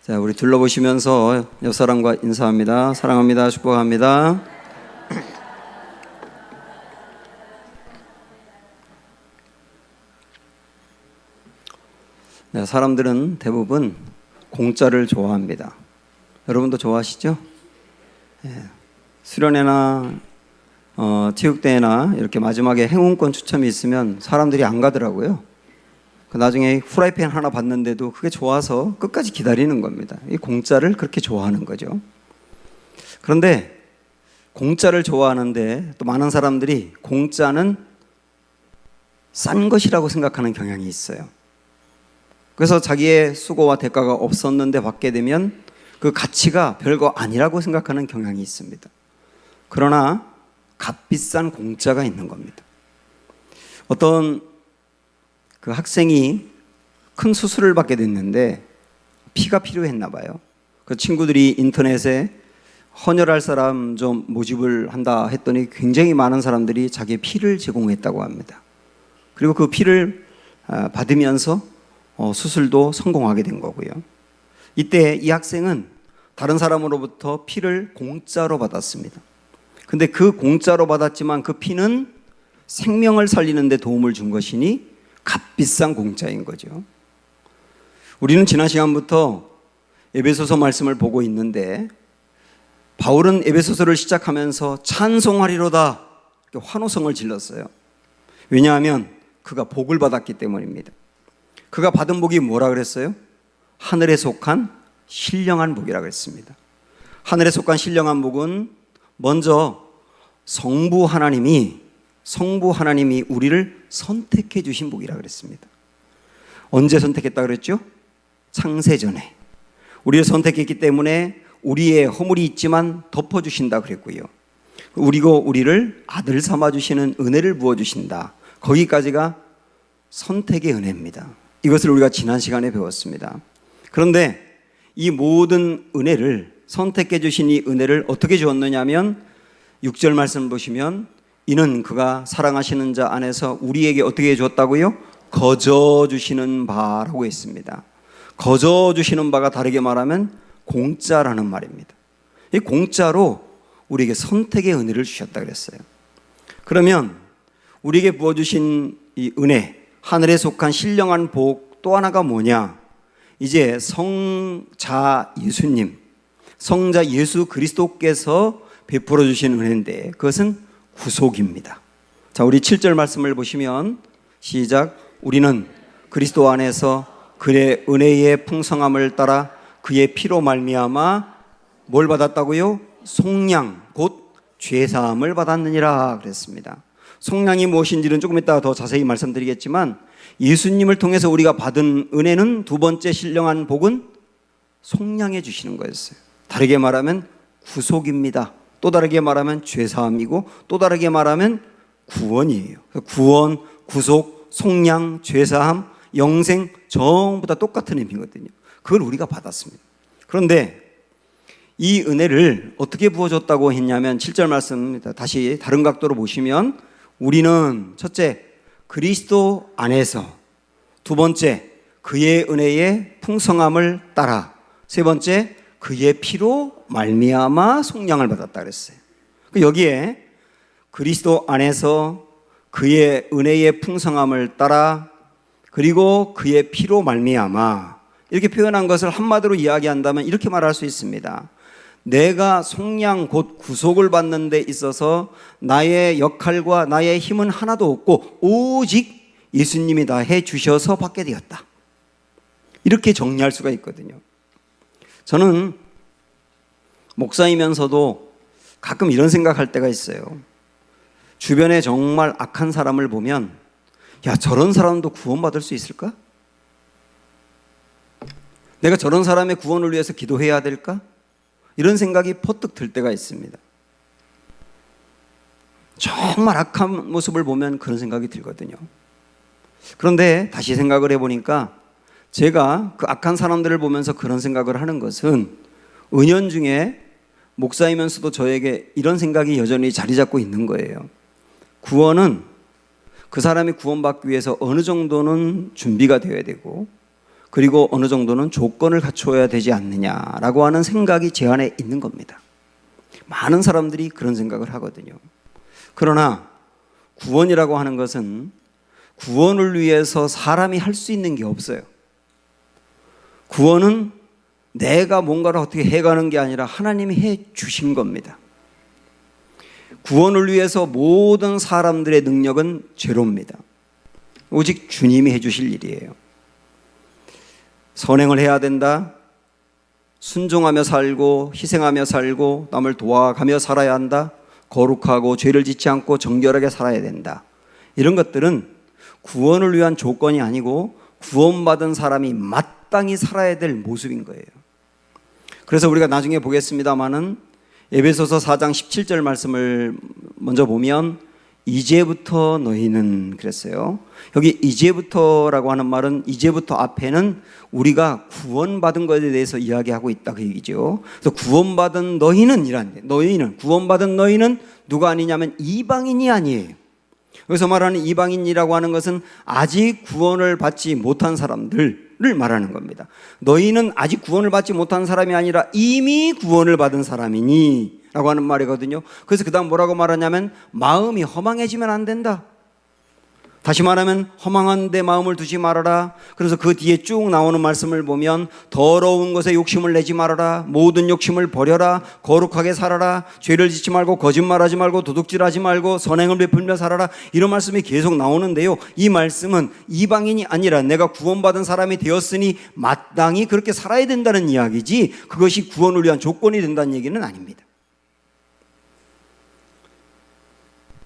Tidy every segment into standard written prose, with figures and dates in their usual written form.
자, 우리 둘러보시면서 옆 사람과 인사합니다. 사랑합니다. 축복합니다. 네, 사람들은 대부분 공짜를 좋아합니다. 여러분도 좋아하시죠? 네, 수련회나 체육대회나 이렇게 마지막에 행운권 추첨이 있으면 사람들이 안 가더라고요. 나중에 후라이팬 하나 받는데도 그게 좋아서 끝까지 기다리는 겁니다. 이 공짜를 그렇게 좋아하는 거죠. 그런데 공짜를 좋아하는데 또 많은 사람들이 공짜는 싼 것이라고 생각하는 경향이 있어요. 그래서 자기의 수고와 대가가 없었는데 받게 되면 그 가치가 별거 아니라고 생각하는 경향이 있습니다. 그러나 값비싼 공짜가 있는 겁니다. 어떤 그 학생이 큰 수술을 받게 됐는데 피가 필요했나 봐요. 그 친구들이 인터넷에 헌혈할 사람 좀 모집을 한다 했더니 굉장히 많은 사람들이 자기의 피를 제공했다고 합니다. 그리고 그 피를 받으면서 수술도 성공하게 된 거고요. 이때 이 학생은 다른 사람으로부터 피를 공짜로 받았습니다. 근데 그 공짜로 받았지만 그 피는 생명을 살리는 데 도움을 준 것이니 값비싼 공짜인 거죠. 우리는 지난 시간부터 에베소서 말씀을 보고 있는데 바울은 에베소서를 시작하면서 찬송하리로다 이렇게 환호성을 질렀어요. 왜냐하면 그가 복을 받았기 때문입니다. 그가 받은 복이 뭐라 그랬어요? 하늘에 속한 신령한 복이라 그랬습니다. 하늘에 속한 신령한 복은 먼저 성부 하나님이 우리를 선택해 주신 복이라 그랬습니다. 언제 선택했다 그랬죠? 창세전에. 우리를 선택했기 때문에 우리의 허물이 있지만 덮어주신다 그랬고요. 그리고 우리를 아들 삼아주시는 은혜를 부어주신다. 거기까지가 선택의 은혜입니다. 이것을 우리가 지난 시간에 배웠습니다. 그런데 이 모든 은혜를 선택해 주신 이 은혜를 어떻게 주었느냐 하면 6절 말씀 보시면 이는 그가 사랑하시는 자 안에서 우리에게 어떻게 줬다고요? 거저 주시는 바라고 했습니다. 거저 주시는 바가 다르게 말하면 공짜라는 말입니다. 이 공짜로 우리에게 선택의 은혜를 주셨다 그랬어요. 그러면 우리에게 부어주신 이 은혜, 하늘에 속한 신령한 복 또 하나가 뭐냐? 이제 성자 예수 그리스도께서 베풀어 주신 은혜인데 그것은 구속입니다. 자, 우리 7절 말씀을 보시면 시작. 우리는 그리스도 안에서 그의 은혜의 풍성함을 따라 그의 피로 말미암아 뭘 받았다고요? 속량 곧 죄사함을 받았느니라 그랬습니다. 속량이 무엇인지는 조금 이따가 더 자세히 말씀드리겠지만 예수님을 통해서 우리가 받은 은혜는 두 번째 신령한 복은 속량해 주시는 거였어요. 다르게 말하면 구속입니다. 또 다르게 말하면 죄사함이고 또 다르게 말하면 구원이에요. 구원, 구속, 속량, 죄사함, 영생 전부 다 똑같은 의미거든요. 그걸 우리가 받았습니다. 그런데 이 은혜를 어떻게 부어줬다고 했냐면 7절 말씀 다시 다른 각도로 보시면 우리는 첫째 그리스도 안에서, 두 번째 그의 은혜의 풍성함을 따라, 세 번째 그의 피로 말미암아 속량을 받았다 그랬어요. 여기에 그리스도 안에서 그의 은혜의 풍성함을 따라 그리고 그의 피로 말미암아 이렇게 표현한 것을 한마디로 이야기한다면 이렇게 말할 수 있습니다. 내가 속량 곧 구속을 받는 데 있어서 나의 역할과 나의 힘은 하나도 없고 오직 예수님이 다 해주셔서 받게 되었다. 이렇게 정리할 수가 있거든요. 저는 목사이면서도 가끔 이런 생각할 때가 있어요. 주변에 정말 악한 사람을 보면 야, 저런 사람도 구원받을 수 있을까? 내가 저런 사람의 구원을 위해서 기도해야 될까? 이런 생각이 퍼뜩 들 때가 있습니다. 정말 악한 모습을 보면 그런 생각이 들거든요. 그런데 다시 생각을 해보니까 제가 그 악한 사람들을 보면서 그런 생각을 하는 것은 은연중에 목사이면서도 저에게 이런 생각이 여전히 자리 잡고 있는 거예요. 구원은 그 사람이 구원받기 위해서 어느 정도는 준비가 되어야 되고 그리고 어느 정도는 조건을 갖춰야 되지 않느냐라고 하는 생각이 제 안에 있는 겁니다. 많은 사람들이 그런 생각을 하거든요. 그러나 구원이라고 하는 것은 구원을 위해서 사람이 할 수 있는 게 없어요. 구원은 내가 뭔가를 어떻게 해가는 게 아니라 하나님이 해 주신 겁니다. 구원을 위해서 모든 사람들의 능력은 제로입니다. 오직 주님이 해 주실 일이에요. 선행을 해야 된다. 순종하며 살고 희생하며 살고 남을 도와가며 살아야 한다. 거룩하고 죄를 짓지 않고 정결하게 살아야 된다. 이런 것들은 구원을 위한 조건이 아니고 구원받은 사람이 마땅히 살아야 될 모습인 거예요. 그래서 우리가 나중에 보겠습니다마는 에베소서 4장 17절 말씀을 먼저 보면 이제부터 너희는 그랬어요. 여기 이제부터라고 하는 말은 이제부터 앞에는 우리가 구원받은 것에 대해서 이야기하고 있다 그 얘기죠. 그래서 구원받은 너희는 이란데 너희는 구원받은 너희는 누가 아니냐면 이방인이 아니에요. 여기서 말하는 이방인이라고 하는 것은 아직 구원을 받지 못한 사람들을 말하는 겁니다. 너희는 아직 구원을 받지 못한 사람이 아니라 이미 구원을 받은 사람이니 라고 하는 말이거든요. 그래서 그 다음 뭐라고 말하냐면 마음이 허망해지면 안 된다. 다시 말하면 허망한 데 마음을 두지 말아라. 그래서 그 뒤에 쭉 나오는 말씀을 보면 더러운 것에 욕심을 내지 말아라. 모든 욕심을 버려라. 거룩하게 살아라. 죄를 짓지 말고 거짓말하지 말고 도둑질하지 말고 선행을 베풀며 살아라. 이런 말씀이 계속 나오는데요. 이 말씀은 이방인이 아니라 내가 구원받은 사람이 되었으니 마땅히 그렇게 살아야 된다는 이야기지 그것이 구원을 위한 조건이 된다는 얘기는 아닙니다.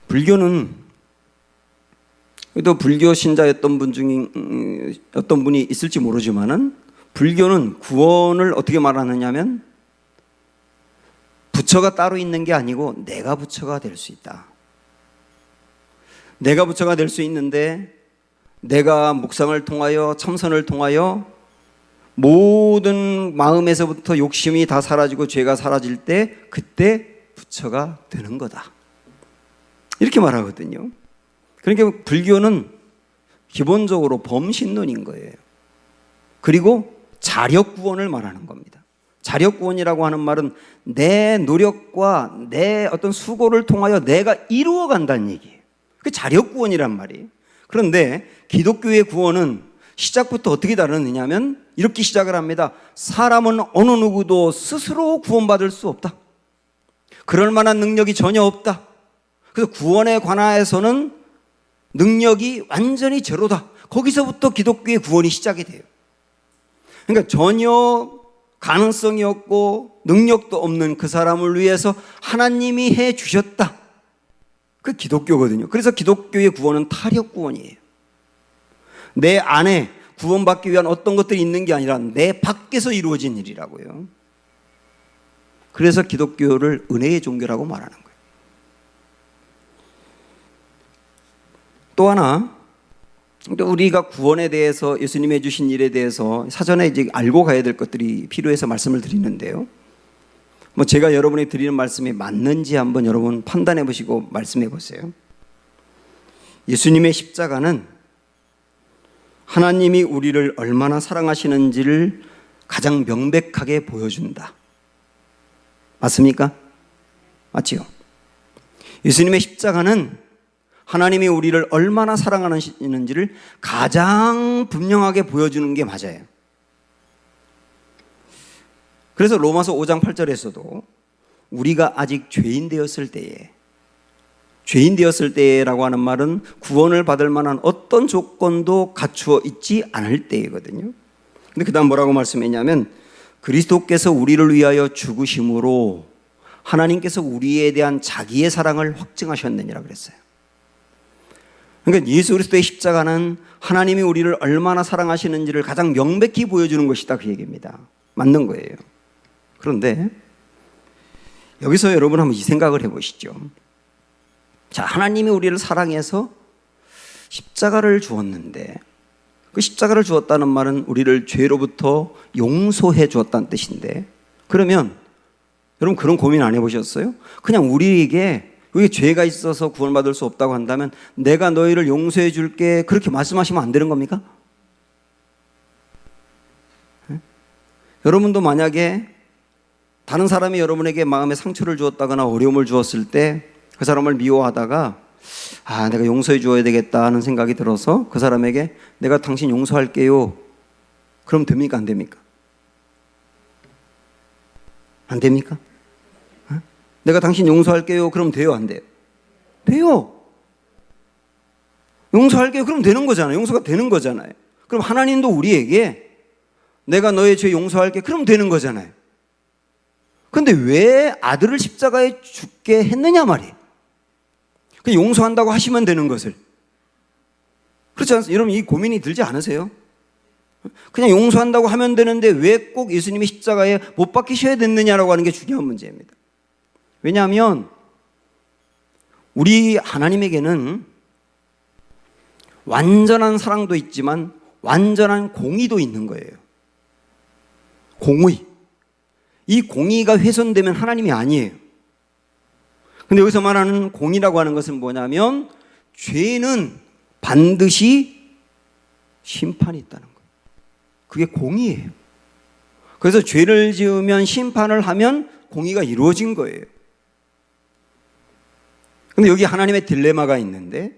불교는 또 불교 신자였던 분 중에 어떤 분이 있을지 모르지만은 불교는 구원을 어떻게 말하느냐면 부처가 따로 있는 게 아니고 내가 부처가 될 수 있다. 내가 부처가 될 수 있는데 내가 묵상을 통하여 참선을 통하여 모든 마음에서부터 욕심이 다 사라지고 죄가 사라질 때 그때 부처가 되는 거다. 이렇게 말하거든요. 그러니까 불교는 기본적으로 범신론인 거예요. 그리고 자력구원을 말하는 겁니다. 자력구원이라고 하는 말은 내 노력과 내 어떤 수고를 통하여 내가 이루어 간다는 얘기예요. 그게 자력구원이란 말이에요. 그런데 기독교의 구원은 시작부터 어떻게 다르느냐면 이렇게 시작을 합니다. 사람은 어느 누구도 스스로 구원받을 수 없다. 그럴 만한 능력이 전혀 없다. 그래서 구원에 관하여서는 능력이 완전히 제로다. 거기서부터 기독교의 구원이 시작이 돼요. 그러니까 전혀 가능성이 없고 능력도 없는 그 사람을 위해서 하나님이 해 주셨다. 그 기독교거든요. 그래서 기독교의 구원은 타력 구원이에요. 내 안에 구원받기 위한 어떤 것들이 있는 게 아니라 내 밖에서 이루어진 일이라고요. 그래서 기독교를 은혜의 종교라고 말하는 거예요. 또 하나, 우리가 구원에 대해서 예수님이 해주신 일에 대해서 사전에 이제 알고 가야 될 것들이 필요해서 말씀을 드리는데요. 제가 여러분이 드리는 말씀이 맞는지 한번 여러분 판단해 보시고 말씀해 보세요. 예수님의 십자가는 하나님이 우리를 얼마나 사랑하시는지를 가장 명백하게 보여준다. 맞습니까? 맞지요? 예수님의 십자가는 하나님이 우리를 얼마나 사랑하시는지를 가장 분명하게 보여주는 게 맞아요. 그래서 로마서 5장 8절에서도 우리가 아직 죄인 되었을 때라고 하는 말은 구원을 받을 만한 어떤 조건도 갖추어 있지 않을 때이거든요. 근데 그 다음 뭐라고 말씀했냐면 그리스도께서 우리를 위하여 죽으심으로 하나님께서 우리에 대한 자기의 사랑을 확증하셨느니라 그랬어요. 그러니까 예수 그리스도의 십자가는 하나님이 우리를 얼마나 사랑하시는지를 가장 명백히 보여주는 것이다 그 얘기입니다. 맞는 거예요. 그런데 여기서 여러분 한번 이 생각을 해보시죠. 자, 하나님이 우리를 사랑해서 십자가를 주었는데 그 십자가를 주었다는 말은 우리를 죄로부터 용서해 주었다는 뜻인데 그러면 여러분 그런 고민 안 해보셨어요? 그냥 우리에게 여기 죄가 있어서 구원받을 수 없다고 한다면 내가 너희를 용서해 줄게 그렇게 말씀하시면 안 되는 겁니까? 여러분도 만약에 다른 사람이 여러분에게 마음에 상처를 주었다거나 어려움을 주었을 때 그 사람을 미워하다가 내가 용서해 주어야 되겠다 하는 생각이 들어서 그 사람에게 내가 당신 용서할게요. 그럼 됩니까? 안 됩니까? 안 됩니까? 내가 당신 용서할게요. 그럼 돼요? 안 돼요? 돼요. 용서할게요. 그럼 되는 거잖아요. 용서가 되는 거잖아요. 그럼 하나님도 우리에게 내가 너의 죄 용서할게. 그럼 되는 거잖아요. 그런데 왜 아들을 십자가에 죽게 했느냐 말이에요. 그냥 용서한다고 하시면 되는 것을. 그렇지 않습니까? 여러분 이 고민이 들지 않으세요? 그냥 용서한다고 하면 되는데 왜 꼭 예수님이 십자가에 못 박히셔야 됐느냐라고 하는 게 중요한 문제입니다. 왜냐하면 우리 하나님에게는 완전한 사랑도 있지만 완전한 공의도 있는 거예요. 공의. 이 공의가 훼손되면 하나님이 아니에요. 근데 여기서 말하는 공의라고 하는 것은 뭐냐면 죄는 반드시 심판이 있다는 거예요. 그게 공의예요. 그래서 죄를 지으면 심판을 하면 공의가 이루어진 거예요. 근데 여기 하나님의 딜레마가 있는데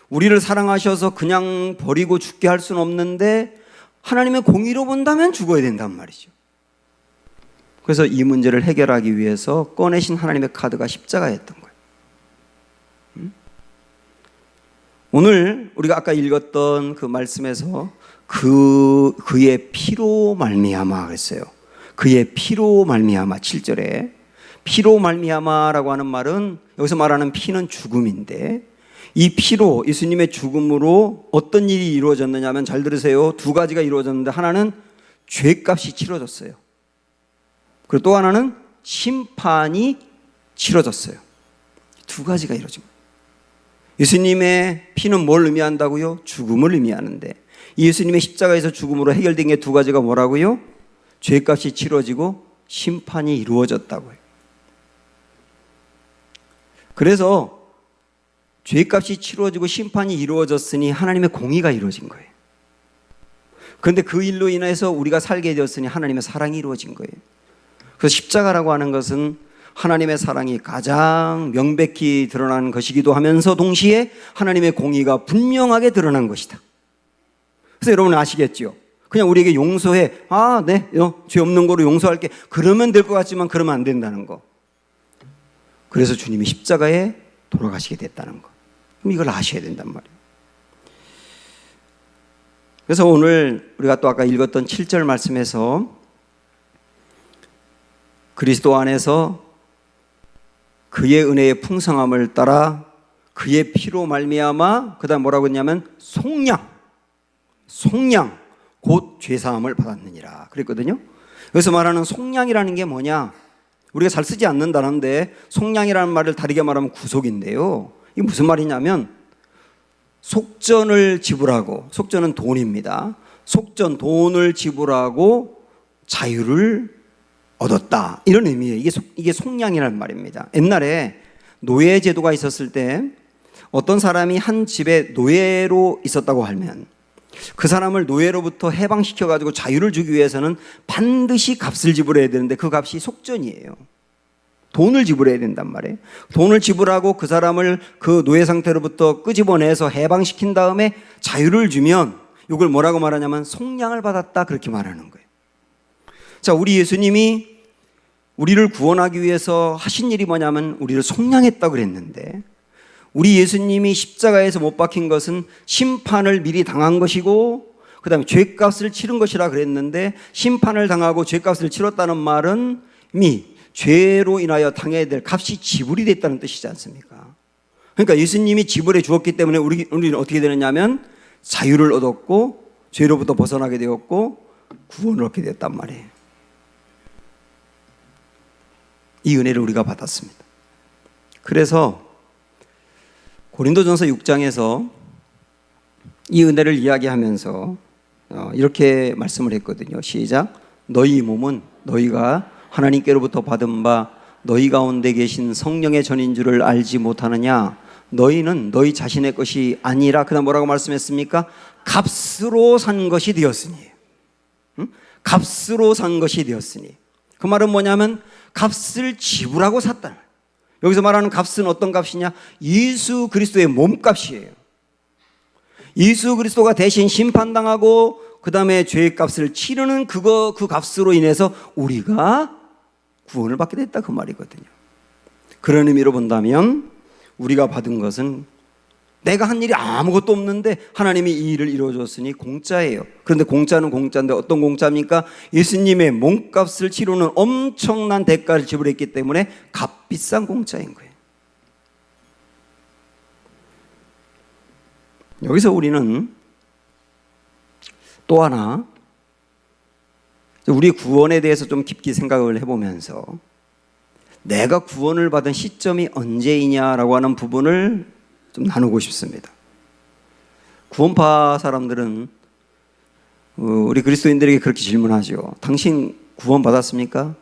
우리를 사랑하셔서 그냥 버리고 죽게 할 수는 없는데 하나님의 공의로 본다면 죽어야 된단 말이죠. 그래서 이 문제를 해결하기 위해서 꺼내신 하나님의 카드가 십자가였던 거예요. 오늘 우리가 아까 읽었던 그 말씀에서 그의 피로 말미암아 그랬어요. 그의 피로 말미암아 7절에 피로 말미암아라고 하는 말은 여기서 말하는 피는 죽음인데 이 피로 예수님의 죽음으로 어떤 일이 이루어졌느냐 하면 잘 들으세요. 두 가지가 이루어졌는데 하나는 죄값이 치러졌어요. 그리고 또 하나는 심판이 치러졌어요. 두 가지가 이루어집니다. 예수님의 피는 뭘 의미한다고요? 죽음을 의미하는데 이 예수님의 십자가에서 죽음으로 해결된 게 두 가지가 뭐라고요? 죄값이 치러지고 심판이 이루어졌다고요. 그래서 죄값이 치러지고 심판이 이루어졌으니 하나님의 공의가 이루어진 거예요. 그런데 그 일로 인해서 우리가 살게 되었으니 하나님의 사랑이 이루어진 거예요. 그래서 십자가라고 하는 것은 하나님의 사랑이 가장 명백히 드러난 것이기도 하면서 동시에 하나님의 공의가 분명하게 드러난 것이다. 그래서 여러분 아시겠죠? 그냥 우리에게 용서해. 네, 죄 없는 거로 용서할게. 그러면 될 것 같지만 그러면 안 된다는 거. 그래서 주님이 십자가에 돌아가시게 됐다는 거. 그럼 이걸 아셔야 된단 말이에요. 그래서 오늘 우리가 또 아까 읽었던 7절 말씀에서 그리스도 안에서 그의 은혜의 풍성함을 따라 그의 피로 말미암아 그다음 뭐라고 했냐면 속량 곧 죄사함을 받았느니라 그랬거든요. 여기서 말하는 속량이라는 게 뭐냐? 우리가 잘 쓰지 않는 단어인데 속량이라는 말을 다르게 말하면 구속인데요. 이게 무슨 말이냐면 속전을 지불하고 속전은 돈입니다. 속전 돈을 지불하고 자유를 얻었다 이런 의미예요. 이게 속량이라는 말입니다. 옛날에 노예 제도가 있었을 때 어떤 사람이 한 집에 노예로 있었다고 하면 그 사람을 노예로부터 해방시켜 가지고 자유를 주기 위해서는 반드시 값을 지불해야 되는데 그 값이 속전이에요. 돈을 지불해야 된단 말이에요. 돈을 지불하고 그 사람을 그 노예 상태로부터 끄집어내서 해방시킨 다음에 자유를 주면 이걸 뭐라고 말하냐면 속량을 받았다 그렇게 말하는 거예요. 자, 우리 예수님이 우리를 구원하기 위해서 하신 일이 뭐냐면 우리를 속량했다고 그랬는데 우리 예수님이 십자가에서 못 박힌 것은 심판을 미리 당한 것이고 그 다음에 죄값을 치른 것이라 그랬는데 심판을 당하고 죄값을 치렀다는 말은 이미 죄로 인하여 당해야 될 값이 지불이 됐다는 뜻이지 않습니까? 그러니까 예수님이 지불해 주었기 때문에 우리는 어떻게 되느냐면 자유를 얻었고 죄로부터 벗어나게 되었고 구원을 얻게 되었단 말이에요. 이 은혜를 우리가 받았습니다. 그래서 고린도전서 6장에서 이 은혜를 이야기하면서 이렇게 말씀을 했거든요. 시작. 너희 몸은 너희가 하나님께로부터 받은 바 너희 가운데 계신 성령의 전인 줄을 알지 못하느냐? 너희는 너희 자신의 것이 아니라 그다음 뭐라고 말씀했습니까? 값으로 산 것이 되었으니. 값으로 산 것이 되었으니, 그 말은 뭐냐면 값을 지불하고 샀다. 여기서 말하는 값은 어떤 값이냐? 예수 그리스도의 몸값이에요. 예수 그리스도가 대신 심판당하고 그 다음에 죄의 값을 치르는 그 값으로 인해서 우리가 구원을 받게 됐다, 그 말이거든요. 그런 의미로 본다면 우리가 받은 것은 내가 한 일이 아무것도 없는데 하나님이 이 일을 이루어줬으니 공짜예요. 그런데 공짜는 공짜인데 어떤 공짜입니까? 예수님의 몸값을 치르는 엄청난 대가를 지불했기 때문에 값비싼 공짜인 거예요. 여기서 우리는 또 하나 우리 구원에 대해서 좀 깊게 생각을 해보면서 내가 구원을 받은 시점이 언제이냐라고 하는 부분을 좀 나누고 싶습니다. 구원파 사람들은 우리 그리스도인들에게 그렇게 질문하죠. 당신 구원 받았습니까?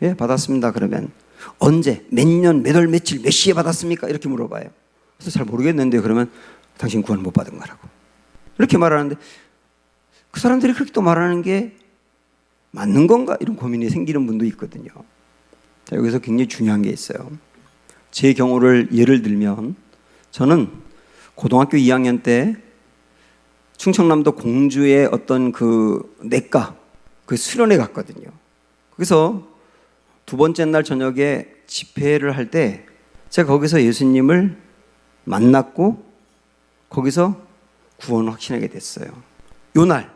예, 받았습니다. 그러면 언제, 몇 년, 몇 월, 며칠, 몇 시에 받았습니까? 이렇게 물어봐요. 그래서 잘 모르겠는데 그러면 당신 구원 못 받은 거라고 이렇게 말하는데, 그 사람들이 그렇게 또 말하는 게 맞는 건가? 이런 고민이 생기는 분도 있거든요. 자, 여기서 굉장히 중요한 게 있어요. 제 경우를 예를 들면, 저는 고등학교 2학년 때 충청남도 공주의 어떤 그 내과 그 수련회 갔거든요. 거기서 두 번째 날 저녁에 집회를 할 때 제가 거기서 예수님을 만났고 거기서 구원을 확신하게 됐어요. 요날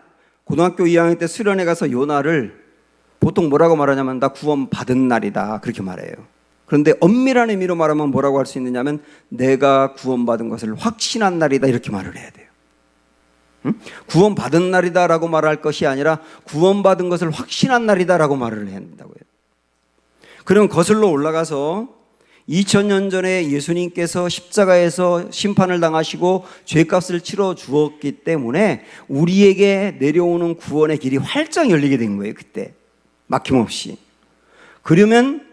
고등학교 2학년 때 수련회 가서 요 날을 보통 뭐라고 말하냐면 나 구원 받은 날이다, 그렇게 말해요. 그런데 엄밀한 의미로 말하면 뭐라고 할 수 있느냐면 내가 구원받은 것을 확신한 날이다, 이렇게 말을 해야 돼요. 구원받은 날이다 라고 말할 것이 아니라 구원받은 것을 확신한 날이다 라고 말을 해야 된다고요. 그럼 거슬러 올라가서 2000년 전에 예수님께서 십자가에서 심판을 당하시고 죄값을 치러 주었기 때문에 우리에게 내려오는 구원의 길이 활짝 열리게 된 거예요. 그때 막힘없이. 그러면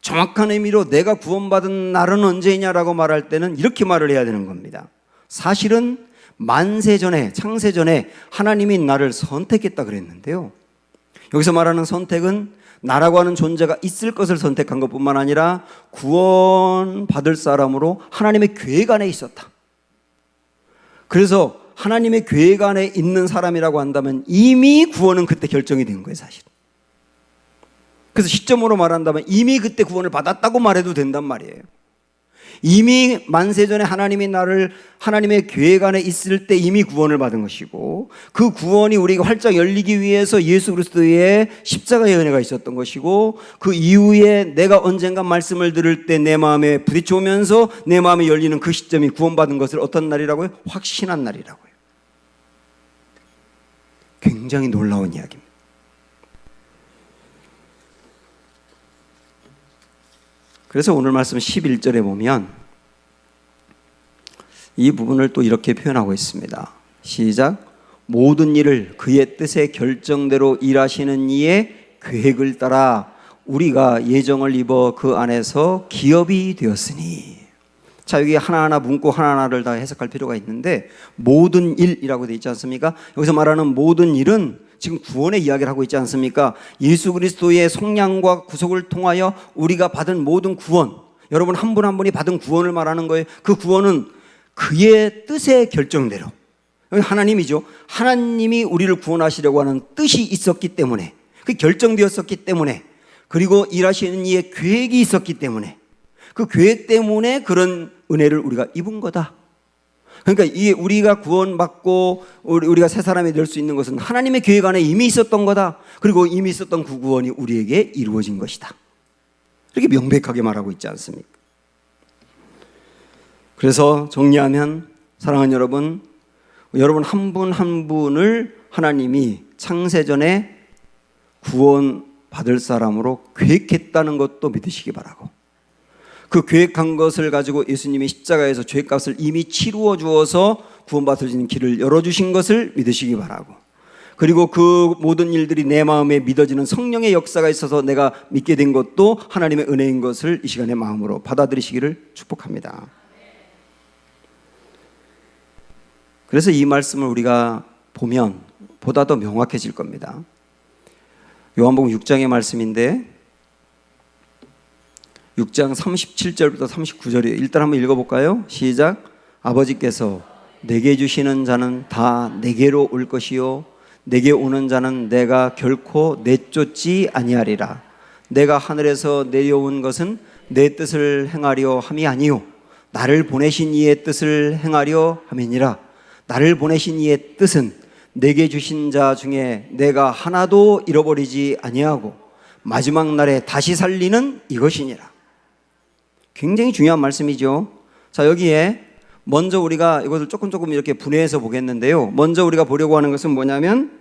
정확한 의미로 내가 구원받은 날은 언제냐라고 말할 때는 이렇게 말을 해야 되는 겁니다. 사실은 만세전에, 창세전에 하나님이 나를 선택했다 그랬는데요. 여기서 말하는 선택은 나라고 하는 존재가 있을 것을 선택한 것뿐만 아니라 구원받을 사람으로 하나님의 계획 안에 있었다. 그래서 하나님의 계획 안에 있는 사람이라고 한다면 이미 구원은 그때 결정이 된 거예요, 사실. 그래서 시점으로 말한다면 이미 그때 구원을 받았다고 말해도 된단 말이에요. 이미 만세전에 하나님이 나를 하나님의 계획 안에 있을 때 이미 구원을 받은 것이고, 그 구원이 우리가 활짝 열리기 위해서 예수 그리스도의 십자가의 은혜가 있었던 것이고, 그 이후에 내가 언젠가 말씀을 들을 때 내 마음에 부딪혀오면서 내 마음에 열리는 그 시점이 구원받은 것을 어떤 날이라고요? 확신한 날이라고요. 굉장히 놀라운 이야기입니다. 그래서 오늘 말씀 11절에 보면 이 부분을 또 이렇게 표현하고 있습니다. 시작. 모든 일을 그의 뜻의 결정대로 일하시는 이의 계획을 따라 우리가 예정을 입어 그 안에서 기업이 되었으니. 자, 여기 하나하나 문구 하나하나를 다 해석할 필요가 있는데, 모든 일이라고 되어 있지 않습니까? 여기서 말하는 모든 일은 지금 구원의 이야기를 하고 있지 않습니까? 예수 그리스도의 속량과 구속을 통하여 우리가 받은 모든 구원, 여러분 한 분 한 분이 받은 구원을 말하는 거예요. 그 구원은 그의 뜻의 결정대로, 하나님이죠. 하나님이 우리를 구원하시려고 하는 뜻이 있었기 때문에, 그 결정되었었기 때문에, 그리고 일하시는 이의 계획이 있었기 때문에, 그 계획 때문에 그런 은혜를 우리가 입은 거다. 그러니까 이게 우리가 구원받고 우리가 새 사람이 될 수 있는 것은 하나님의 계획 안에 이미 있었던 거다. 그리고 이미 있었던 그 구원이 우리에게 이루어진 것이다. 이렇게 명백하게 말하고 있지 않습니까? 그래서 정리하면 사랑하는 여러분, 여러분 한 분 한 분을 하나님이 창세전에 구원받을 사람으로 계획했다는 것도 믿으시기 바라고, 그 계획한 것을 가지고 예수님이 십자가에서 죄값을 이미 치루어 주어서 구원받을 수 있는 길을 열어주신 것을 믿으시기 바라고, 그리고 그 모든 일들이 내 마음에 믿어지는 성령의 역사가 있어서 내가 믿게 된 것도 하나님의 은혜인 것을 이 시간에 마음으로 받아들이시기를 축복합니다. 그래서 이 말씀을 우리가 보면 보다 더 명확해질 겁니다. 요한복음 6장의 말씀인데 6장 37절부터 39절이에요. 일단 한번 읽어볼까요? 시작. 아버지께서 내게 주시는 자는 다 내게로 올 것이요 내게 오는 자는 내가 결코 내쫓지 아니하리라. 내가 하늘에서 내려온 것은 내 뜻을 행하려 함이 아니요 나를 보내신 이의 뜻을 행하려 함이니라. 나를 보내신 이의 뜻은 내게 주신 자 중에 내가 하나도 잃어버리지 아니하고 마지막 날에 다시 살리는 이것이니라. 굉장히 중요한 말씀이죠. 자, 여기에 먼저 우리가 이것을 조금 이렇게 분해해서 보겠는데요. 먼저 우리가 보려고 하는 것은 뭐냐면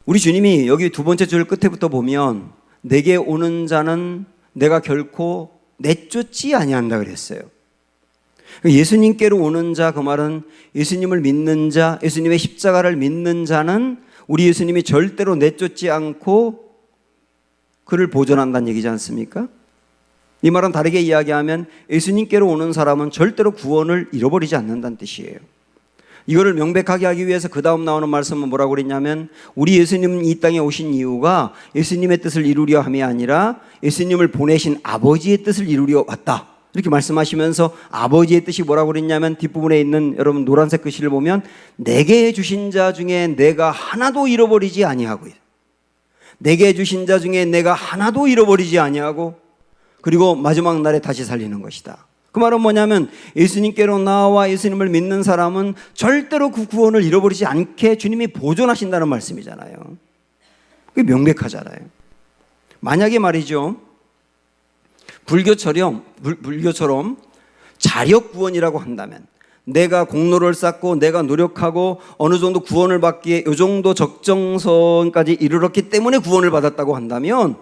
우리 주님이 여기 두 번째 줄 끝에부터 보면 내게 오는 자는 내가 결코 내쫓지 아니한다 그랬어요. 예수님께로 오는 자, 그 말은 예수님을 믿는 자, 예수님의 십자가를 믿는 자는 우리 예수님이 절대로 내쫓지 않고 그를 보존한다는 얘기지 않습니까? 이 말은 다르게 이야기하면 예수님께로 오는 사람은 절대로 구원을 잃어버리지 않는다는 뜻이에요. 이거를 명백하게 하기 위해서 그 다음 나오는 말씀은 뭐라고 그랬냐면 우리 예수님 이 땅에 오신 이유가 예수님의 뜻을 이루려 함이 아니라 예수님을 보내신 아버지의 뜻을 이루려 왔다. 이렇게 말씀하시면서 아버지의 뜻이 뭐라고 그랬냐면 뒷부분에 있는 여러분 노란색 글씨를 보면 내게 주신 자 중에 내가 하나도 잃어버리지 아니하고 내게 주신 자 중에 내가 하나도 잃어버리지 아니하고 그리고 마지막 날에 다시 살리는 것이다. 그 말은 뭐냐면 예수님께로 나와 예수님을 믿는 사람은 절대로 그 구원을 잃어버리지 않게 주님이 보존하신다는 말씀이잖아요. 그게 명백하잖아요. 만약에 말이죠 불교처럼 자력 구원이라고 한다면 내가 공로를 쌓고 내가 노력하고 어느 정도 구원을 받기에 이 정도 적정선까지 이르렀기 때문에 구원을 받았다고 한다면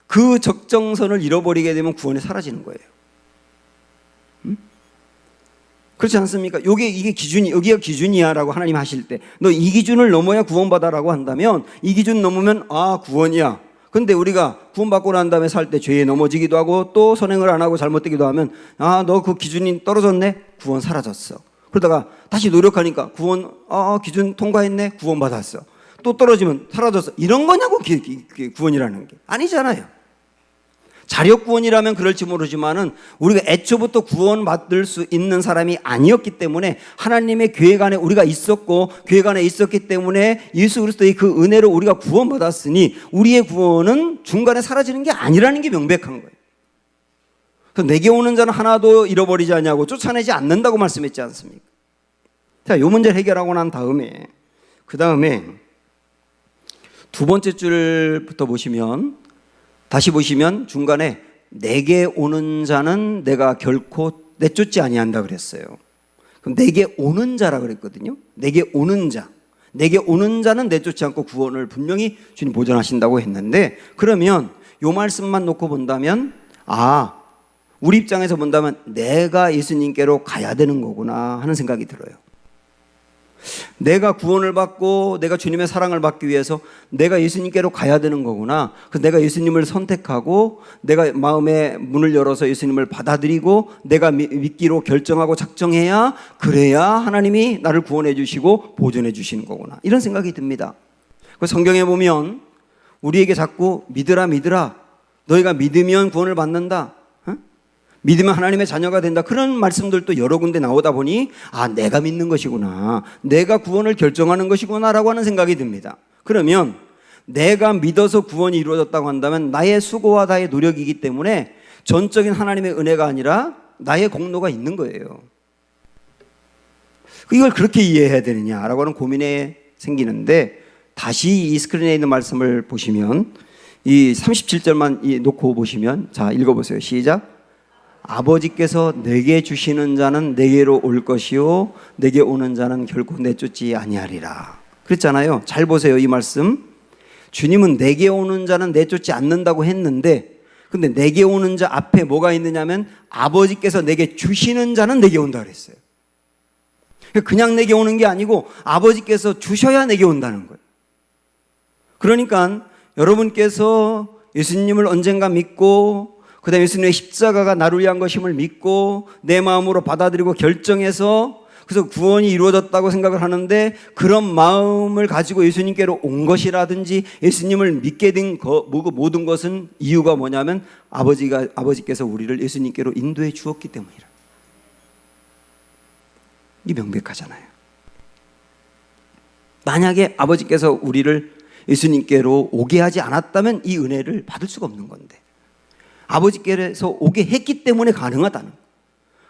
그 적정선을 잃어버리게 되면 구원이 사라지는 거예요. 그렇지 않습니까? 이게 기준이, 여기가 기준이야 라고 하나님 하실 때 너 이 기준을 넘어야 구원받아 라고 한다면 이 기준 넘으면 구원이야. 근데 우리가 구원받고 난 다음에 살 때 죄에 넘어지기도 하고 또 선행을 안 하고 잘못되기도 하면 너 그 기준이 떨어졌네? 구원 사라졌어. 그러다가 다시 노력하니까 구원 기준 통과했네? 구원받았어. 또 떨어지면 사라졌어. 이런 거냐고 구원이라는 게 아니잖아요. 자력 구원이라면 그럴지 모르지만은 우리가 애초부터 구원받을 수 있는 사람이 아니었기 때문에 하나님의 계획 안에 우리가 있었고 계획 안에 있었기 때문에 예수 그리스도의 그 은혜로 우리가 구원받았으니 우리의 구원은 중간에 사라지는 게 아니라는 게 명백한 거예요. 그래서 내게 오는 자는 하나도 잃어버리지 않냐고 쫓아내지 않는다고 말씀했지 않습니까? 자, 이 문제를 해결하고 난 다음에 그 다음에 두 번째 줄부터 보시면 다시 보시면 중간에 내게 오는 자는 내가 결코 내쫓지 아니한다 그랬어요. 그럼 내게 오는 자라 그랬거든요. 내게 오는 자. 내게 오는 자는 내쫓지 않고 구원을 분명히 주님 보존하신다고 했는데 그러면 이 말씀만 놓고 본다면 우리 입장에서 본다면 내가 예수님께로 가야 되는 거구나 하는 생각이 들어요. 내가 구원을 받고 내가 주님의 사랑을 받기 위해서 내가 예수님께로 가야 되는 거구나. 그래서 내가 예수님을 선택하고 내가 마음의 문을 열어서 예수님을 받아들이고 내가 믿기로 결정하고 작정해야 그래야 하나님이 나를 구원해 주시고 보존해 주시는 거구나. 이런 생각이 듭니다. 성경에 보면 우리에게 자꾸 믿으라 너희가 믿으면 구원을 받는다. 믿으면 하나님의 자녀가 된다. 그런 말씀들도 여러 군데 나오다 보니 내가 믿는 것이구나. 내가 구원을 결정하는 것이구나 라고 하는 생각이 듭니다. 그러면 내가 믿어서 구원이 이루어졌다고 한다면 나의 수고와 나의 노력이기 때문에 전적인 하나님의 은혜가 아니라 나의 공로가 있는 거예요. 이걸 그렇게 이해해야 되느냐라고 하는 고민이 생기는데 다시 이 스크린에 있는 말씀을 보시면 이 37절만 놓고 보시면 자 읽어보세요. 시작. 아버지께서 내게 주시는 자는 내게로 올 것이요 내게 오는 자는 결코 내쫓지 아니하리라 그랬잖아요. 잘 보세요. 이 말씀 주님은 내게 오는 자는 내쫓지 않는다고 했는데 근데 내게 오는 자 앞에 뭐가 있느냐면 아버지께서 내게 주시는 자는 내게 온다 그랬어요. 그냥 내게 오는 게 아니고 아버지께서 주셔야 내게 온다는 거예요. 그러니까 여러분께서 예수님을 언젠가 믿고 그 다음에 예수님의 십자가가 나를 위한 것임을 믿고 내 마음으로 받아들이고 결정해서 그래서 구원이 이루어졌다고 생각을 하는데 그런 마음을 가지고 예수님께로 온 것이라든지 예수님을 믿게 된 모든 것은 이유가 뭐냐면 아버지께서 우리를 예수님께로 인도해 주었기 때문이라. 이게 명백하잖아요. 만약에 아버지께서 우리를 예수님께로 오게 하지 않았다면 이 은혜를 받을 수가 없는 건데 아버지께서 오게 했기 때문에 가능하다는 거예요.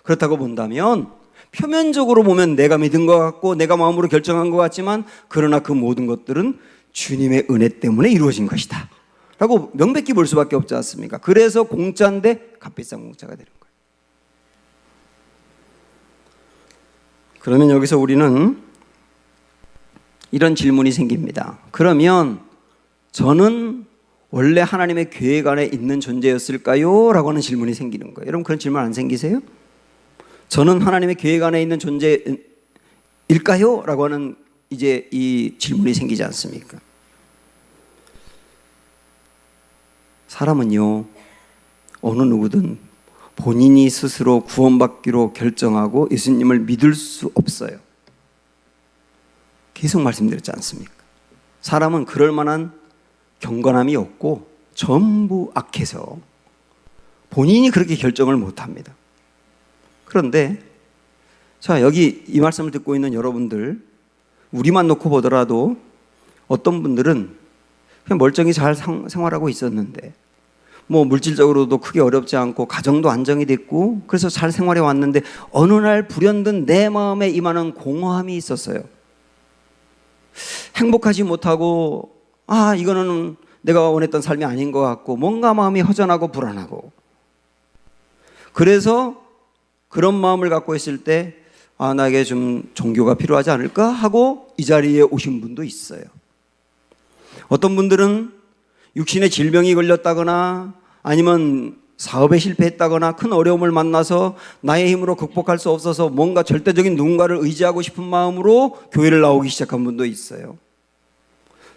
그렇다고 본다면 표면적으로 보면 내가 믿은 것 같고 내가 마음으로 결정한 것 같지만 그러나 그 모든 것들은 주님의 은혜 때문에 이루어진 것이다 라고 명백히 볼 수밖에 없지 않습니까? 그래서 공짜인데 값비싼 공짜가 되는 거예요. 그러면 여기서 우리는 이런 질문이 생깁니다. 그러면 저는 원래 하나님의 계획 안에 있는 존재였을까요? 라고 하는 질문이 생기는 거예요. 여러분 그런 질문 안 생기세요? 저는 하나님의 계획 안에 있는 존재일까요? 라고 하는 이제 이 질문이 생기지 않습니까? 사람은요, 어느 누구든 본인이 스스로 구원받기로 결정하고 예수님을 믿을 수 없어요. 계속 말씀드렸지 않습니까? 사람은 그럴 만한 경건함이 없고 전부 악해서 본인이 그렇게 결정을 못합니다. 그런데 자, 여기 이 말씀을 듣고 있는 여러분들 우리만 놓고 보더라도 어떤 분들은 그냥 멀쩡히 잘 생활하고 있었는데 뭐 물질적으로도 크게 어렵지 않고 가정도 안정이 됐고 그래서 잘 생활해 왔는데 어느 날 불현듯 내 마음에 임하는 공허함이 있었어요. 행복하지 못하고 이거는 내가 원했던 삶이 아닌 것 같고 뭔가 마음이 허전하고 불안하고 그래서 그런 마음을 갖고 있을 때 나에게 좀 종교가 필요하지 않을까 하고 이 자리에 오신 분도 있어요. 어떤 분들은 육신의 질병이 걸렸다거나 아니면 사업에 실패했다거나 큰 어려움을 만나서 나의 힘으로 극복할 수 없어서 뭔가 절대적인 누군가를 의지하고 싶은 마음으로 교회를 나오기 시작한 분도 있어요.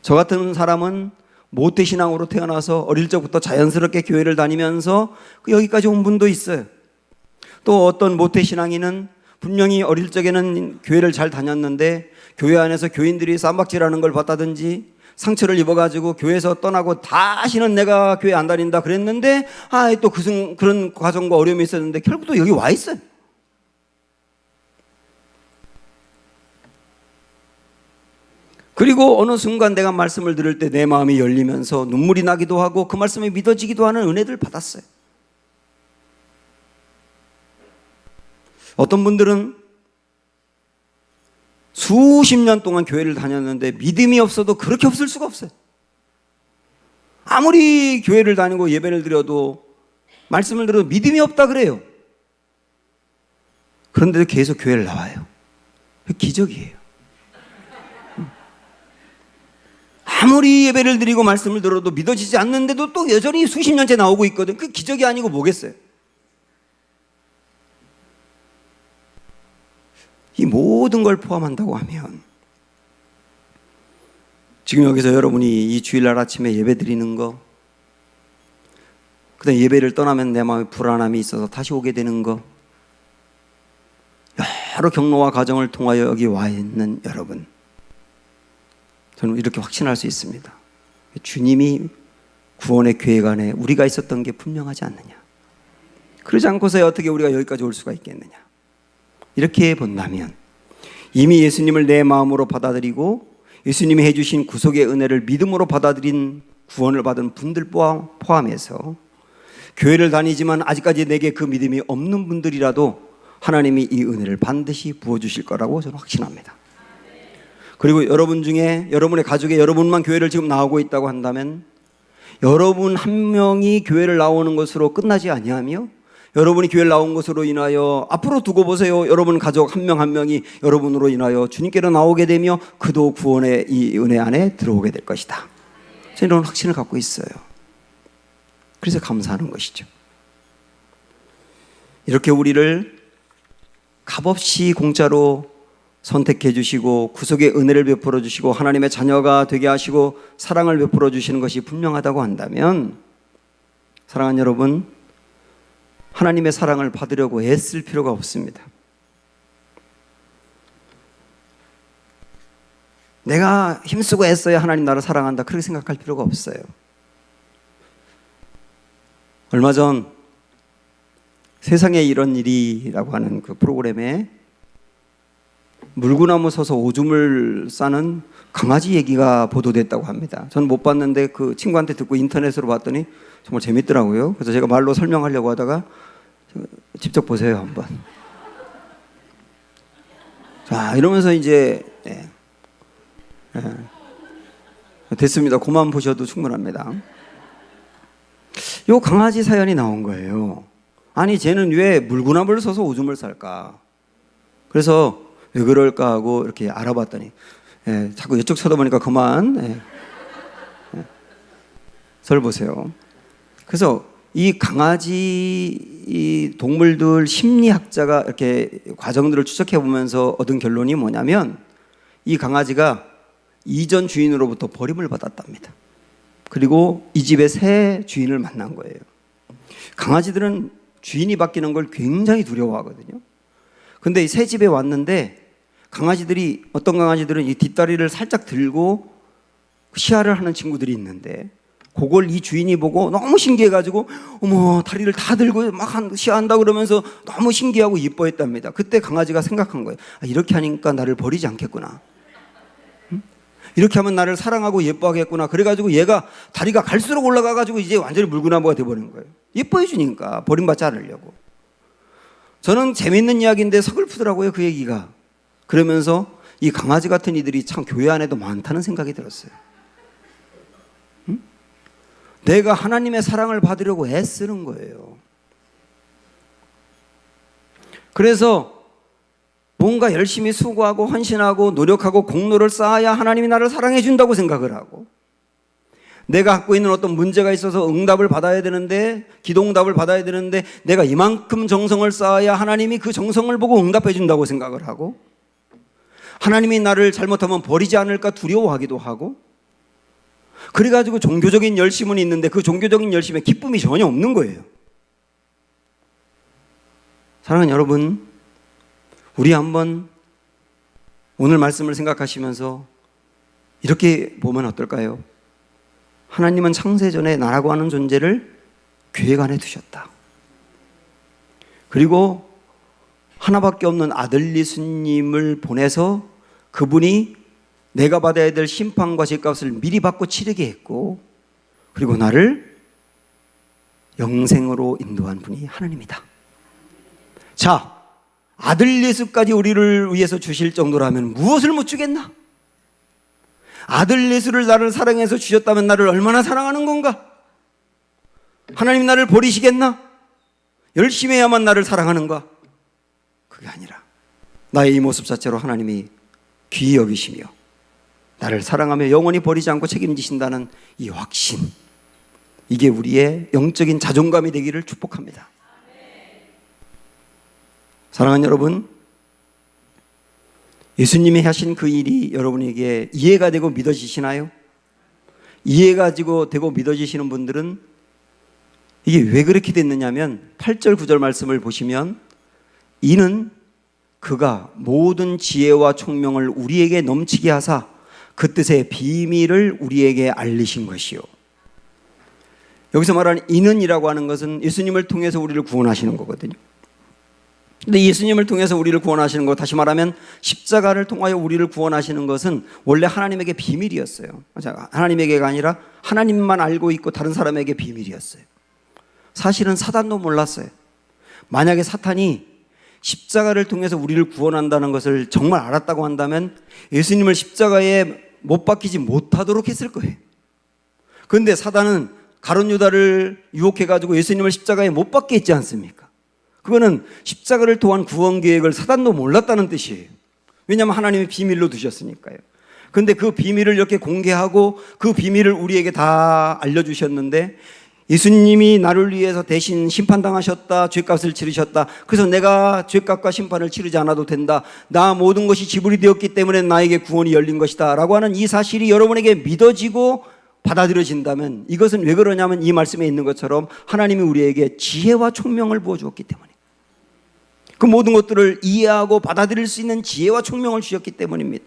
저 같은 사람은 모태신앙으로 태어나서 어릴 적부터 자연스럽게 교회를 다니면서 여기까지 온 분도 있어요. 또 어떤 모태신앙인은 분명히 어릴 적에는 교회를 잘 다녔는데 교회 안에서 교인들이 쌈박질하는 걸 봤다든지 상처를 입어가지고 교회에서 떠나고 다시는 내가 교회 안 다닌다 그랬는데 또 그런 과정과 어려움이 있었는데 결국 또 여기 와 있어요. 그리고 어느 순간 내가 말씀을 들을 때 내 마음이 열리면서 눈물이 나기도 하고 그 말씀이 믿어지기도 하는 은혜들을 받았어요. 어떤 분들은 수십 년 동안 교회를 다녔는데 믿음이 없어도 그렇게 없을 수가 없어요. 아무리 교회를 다니고 예배를 드려도 말씀을 들어도 믿음이 없다 그래요. 그런데도 계속 교회를 나와요. 기적이에요. 아무리 예배를 드리고 말씀을 들어도 믿어지지 않는데도 또 여전히 수십 년째 나오고 있거든. 그 기적이 아니고 뭐겠어요? 이 모든 걸 포함한다고 하면 지금 여기서 여러분이 이 주일날 아침에 예배 드리는 거, 그다음 예배를 떠나면 내 마음에 불안함이 있어서 다시 오게 되는 거, 여러 경로와 과정을 통하여 여기 와 있는 여러분, 저는 이렇게 확신할 수 있습니다. 주님이 구원의 계획 안에 우리가 있었던 게 분명하지 않느냐. 그러지 않고서 어떻게 우리가 여기까지 올 수가 있겠느냐. 이렇게 본다면 이미 예수님을 내 마음으로 받아들이고 예수님이 해주신 구속의 은혜를 믿음으로 받아들인 구원을 받은 분들 포함해서 교회를 다니지만 아직까지 내게 그 믿음이 없는 분들이라도 하나님이 이 은혜를 반드시 부어주실 거라고 저는 확신합니다. 그리고 여러분 중에 여러분의 가족에 여러분만 교회를 지금 나오고 있다고 한다면 여러분 한 명이 교회를 나오는 것으로 끝나지 아니하며 여러분이 교회를 나온 것으로 인하여 앞으로 두고 보세요. 여러분 가족 한 명 한 명이 여러분으로 인하여 주님께로 나오게 되며 그도 구원의 이 은혜 안에 들어오게 될 것이다. 저는 이런 확신을 갖고 있어요. 그래서 감사하는 것이죠. 이렇게 우리를 값없이 공짜로 선택해 주시고 구속의 은혜를 베풀어 주시고 하나님의 자녀가 되게 하시고 사랑을 베풀어 주시는 것이 분명하다고 한다면 사랑하는 여러분, 하나님의 사랑을 받으려고 애쓸 필요가 없습니다. 내가 힘쓰고 애써야 하나님 나를 사랑한다, 그렇게 생각할 필요가 없어요. 얼마 전 세상에 이런 일이라고 하는 그 프로그램에 물구나무 서서 오줌을 싸는 강아지 얘기가 보도됐다고 합니다. 저는 못 봤는데 그 친구한테 듣고 인터넷으로 봤더니 정말 재밌더라고요. 그래서 제가 말로 설명하려고 하다가 직접 보세요 한번. 자, 이러면서 이제 됐습니다. 그만 보셔도 충분합니다. 요 강아지 사연이 나온 거예요. 아니 쟤는 왜 물구나무를 서서 오줌을 쌀까? 그래서 왜 그럴까 하고 이렇게 알아봤더니 자꾸 이쪽 쳐다보니까 그만 절 보세요. 그래서 이 강아지 이 동물들 심리학자가 이렇게 과정들을 추적해 보면서 얻은 결론이 뭐냐면 이 강아지가 이전 주인으로부터 버림을 받았답니다. 그리고 이 집의 새 주인을 만난 거예요. 강아지들은 주인이 바뀌는 걸 굉장히 두려워하거든요. 근데 이 새 집에 왔는데 강아지들이, 어떤 강아지들은 이 뒷다리를 살짝 들고 시야를 하는 친구들이 있는데 그걸 이 주인이 보고 너무 신기해가지고 어머 다리를 다 들고 막 시야한다 그러면서 너무 신기하고 이뻐했답니다. 그때 강아지가 생각한 거예요. 아, 이렇게 하니까 나를 버리지 않겠구나. 이렇게 하면 나를 사랑하고 예뻐하겠구나. 그래가지고 얘가 다리가 갈수록 올라가가지고 이제 완전히 물구나무가 돼버린 거예요. 예뻐해 주니까 버림받지 않으려고. 저는 재밌는 이야기인데 서글프더라고요, 그 얘기가. 그러면서 이 강아지 같은 이들이 참 교회 안에도 많다는 생각이 들었어요. 응? 내가 하나님의 사랑을 받으려고 애쓰는 거예요. 그래서 뭔가 열심히 수고하고 헌신하고 노력하고 공로를 쌓아야 하나님이 나를 사랑해 준다고 생각을 하고, 내가 갖고 있는 어떤 문제가 있어서 응답을 받아야 되는데, 기도응답을 받아야 되는데 내가 이만큼 정성을 쌓아야 하나님이 그 정성을 보고 응답해 준다고 생각을 하고, 하나님이 나를 잘못하면 버리지 않을까 두려워하기도 하고, 그래가지고 종교적인 열심은 있는데 그 종교적인 열심에 기쁨이 전혀 없는 거예요. 사랑하는 여러분, 우리 한번 오늘 말씀을 생각하시면서 이렇게 보면 어떨까요? 하나님은 창세전에 나라고 하는 존재를 계획 안에 두셨다. 그리고 하나밖에 없는 아들 예수님을 보내서 그분이 내가 받아야 될 심판과 죄값을 미리 받고 치르게 했고, 그리고 나를 영생으로 인도한 분이 하나님이다. 자, 아들 예수까지 우리를 위해서 주실 정도라면 무엇을 못 주겠나? 아들 예수를 나를 사랑해서 주셨다면 나를 얼마나 사랑하는 건가? 하나님 나를 버리시겠나? 열심히 해야만 나를 사랑하는가? 그게 아니라 나의 이 모습 자체로 하나님이 귀히 여기시며 나를 사랑하며 영원히 버리지 않고 책임지신다는 이 확신, 이게 우리의 영적인 자존감이 되기를 축복합니다. 사랑하는 여러분, 예수님이 하신 그 일이 여러분에게 이해가 되고 믿어지시나요? 이해가 되고 믿어지시는 분들은 이게 왜 그렇게 됐느냐면 8절 9절 말씀을 보시면, 이는 그가 모든 지혜와 총명을 우리에게 넘치게 하사 그 뜻의 비밀을 우리에게 알리신 것이요. 여기서 말하는 이는이라고 하는 것은 예수님을 통해서 우리를 구원하시는 거거든요. 근데 예수님을 통해서 우리를 구원하시는 것, 다시 말하면 십자가를 통하여 우리를 구원하시는 것은 원래 하나님에게 비밀이었어요. 하나님에게가 아니라 하나님만 알고 있고 다른 사람에게 비밀이었어요. 사실은 사단도 몰랐어요. 만약에 사탄이 십자가를 통해서 우리를 구원한다는 것을 정말 알았다고 한다면 예수님을 십자가에 못 박히지 못하도록 했을 거예요. 그런데 사단은 가룟 유다를 유혹해가지고 예수님을 십자가에 못 박게 했지 않습니까? 그거는 십자가를 통한 구원 계획을 사단도 몰랐다는 뜻이에요. 왜냐하면 하나님이 비밀로 두셨으니까요. 그런데 그 비밀을 이렇게 공개하고 그 비밀을 우리에게 다 알려주셨는데, 예수님이 나를 위해서 대신 심판당하셨다, 죄값을 치르셨다, 그래서 내가 죄값과 심판을 치르지 않아도 된다, 나 모든 것이 지불이 되었기 때문에 나에게 구원이 열린 것이다 라고 하는 이 사실이 여러분에게 믿어지고 받아들여진다면, 이것은 왜 그러냐면 이 말씀에 있는 것처럼 하나님이 우리에게 지혜와 총명을 부어주었기 때문에, 그 모든 것들을 이해하고 받아들일 수 있는 지혜와 총명을 주셨기 때문입니다.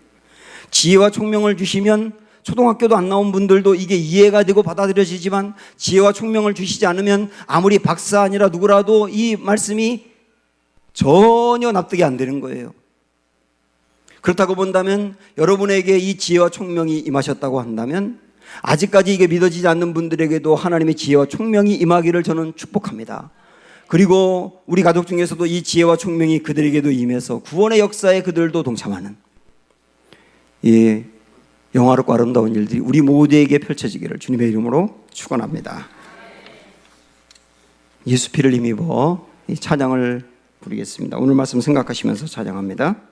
지혜와 총명을 주시면 초등학교도 안 나온 분들도 이게 이해가 되고 받아들여지지만 지혜와 총명을 주시지 않으면 아무리 박사 아니라 누구라도 이 말씀이 전혀 납득이 안 되는 거예요. 그렇다고 본다면 여러분에게 이 지혜와 총명이 임하셨다고 한다면 아직까지 이게 믿어지지 않는 분들에게도 하나님의 지혜와 총명이 임하기를 저는 축복합니다. 그리고 우리 가족 중에서도 이 지혜와 총명이 그들에게도 임해서 구원의 역사에 그들도 동참하는 이 영화롭고 아름다운 일들이 우리 모두에게 펼쳐지기를 주님의 이름으로 축원합니다. 예수 피를 힘입어 이 찬양을 부르겠습니다. 오늘 말씀 생각하시면서 찬양합니다.